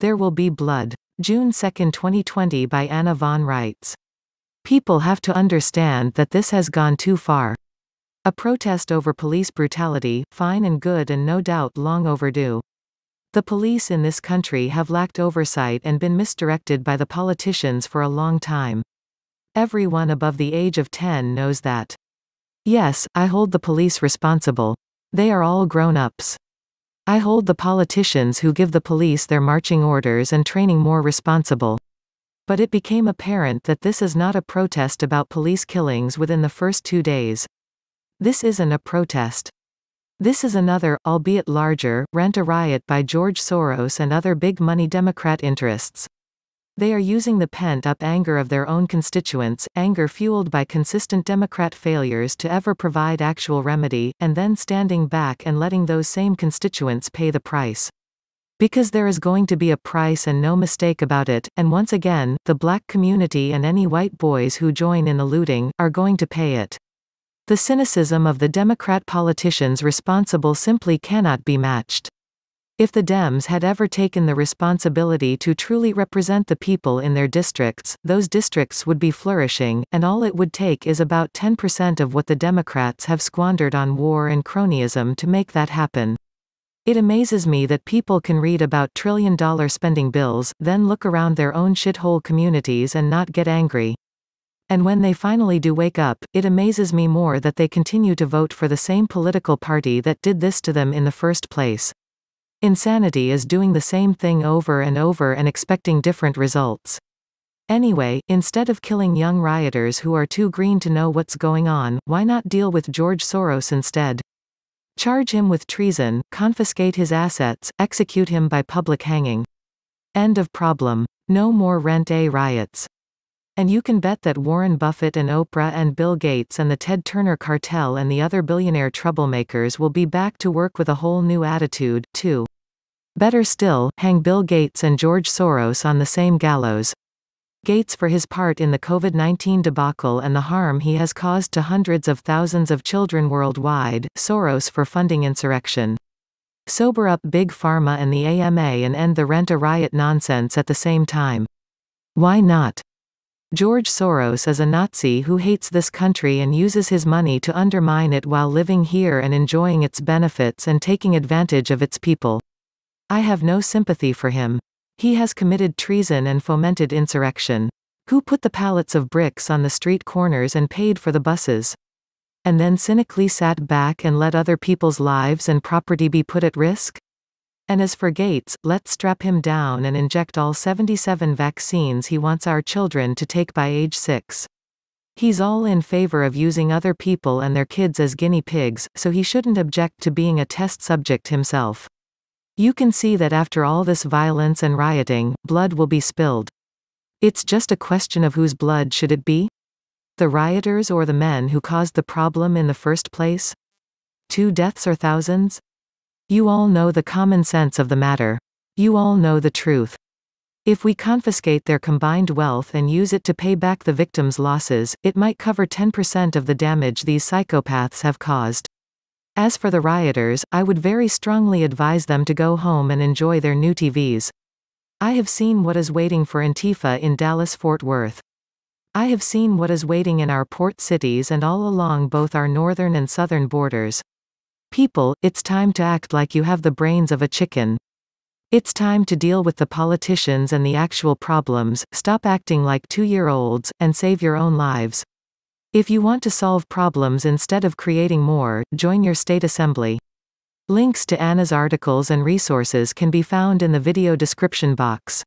There Will Be Blood. June 2, 2020 by Anna Von writes. People have to understand that this has gone too far. A protest over police brutality, fine and good and no doubt long overdue. The police in this country have lacked oversight and been misdirected by the politicians for a long time. Everyone above the age of 10 knows that. Yes, I hold the police responsible. They are all grown-ups. I hold the politicians who give the police their marching orders and training more responsible. But it became apparent that this is not a protest about police killings within the first 2 days. This isn't a protest. This is another, albeit larger, rent-a-riot by George Soros and other big-money Democrat interests. They are using the pent-up anger of their own constituents, anger fueled by consistent Democrat failures to ever provide actual remedy, and then standing back and letting those same constituents pay the price. Because there is going to be a price and no mistake about it, and once again, the black community and any white boys who join in the looting, are going to pay it. The cynicism of the Democrat politicians responsible simply cannot be matched. If the Dems had ever taken the responsibility to truly represent the people in their districts, those districts would be flourishing, and all it would take is about 10% of what the Democrats have squandered on war and cronyism to make that happen. It amazes me that people can read about trillion-dollar spending bills, then look around their own shithole communities and not get angry. And when they finally do wake up, it amazes me more that they continue to vote for the same political party that did this to them in the first place. Insanity is doing the same thing over and over and expecting different results. Anyway, instead of killing young rioters who are too green to know what's going on, why not deal with George Soros instead? Charge him with treason, confiscate his assets, execute him by public hanging. End of problem. No more rent-a-riots. And you can bet that Warren Buffett and Oprah and Bill Gates and the Ted Turner cartel and the other billionaire troublemakers will be back to work with a whole new attitude, too. Better still, hang Bill Gates and George Soros on the same gallows. Gates for his part in the COVID-19 debacle and the harm he has caused to hundreds of thousands of children worldwide, Soros for funding insurrection. Sober up Big Pharma and the AMA and end the rent-a-riot nonsense at the same time. Why not? George Soros is a Nazi who hates this country and uses his money to undermine it while living here and enjoying its benefits and taking advantage of its people. I have no sympathy for him. He has committed treason and fomented insurrection. Who put the pallets of bricks on the street corners and paid for the buses? And then cynically sat back and let other people's lives and property be put at risk? And as for Gates, let's strap him down and inject all 77 vaccines he wants our children to take by age 6. He's all in favor of using other people and their kids as guinea pigs, so he shouldn't object to being a test subject himself. You can see that after all this violence and rioting, blood will be spilled. It's just a question of whose blood should it be? The rioters or the men who caused the problem in the first place? 2 deaths or thousands? You all know the common sense of the matter. You all know the truth. If we confiscate their combined wealth and use it to pay back the victims' losses, it might cover 10% of the damage these psychopaths have caused. As for the rioters, I would very strongly advise them to go home and enjoy their new TVs. I have seen what is waiting for Antifa in Dallas-Fort Worth. I have seen what is waiting in our port cities and all along both our northern and southern borders. People, it's time to act like you have the brains of a chicken. It's time to deal with the politicians and the actual problems, stop acting like 2-year-olds, and save your own lives. If you want to solve problems instead of creating more, join your state assembly. Links to Anna's articles and resources can be found in the video description box.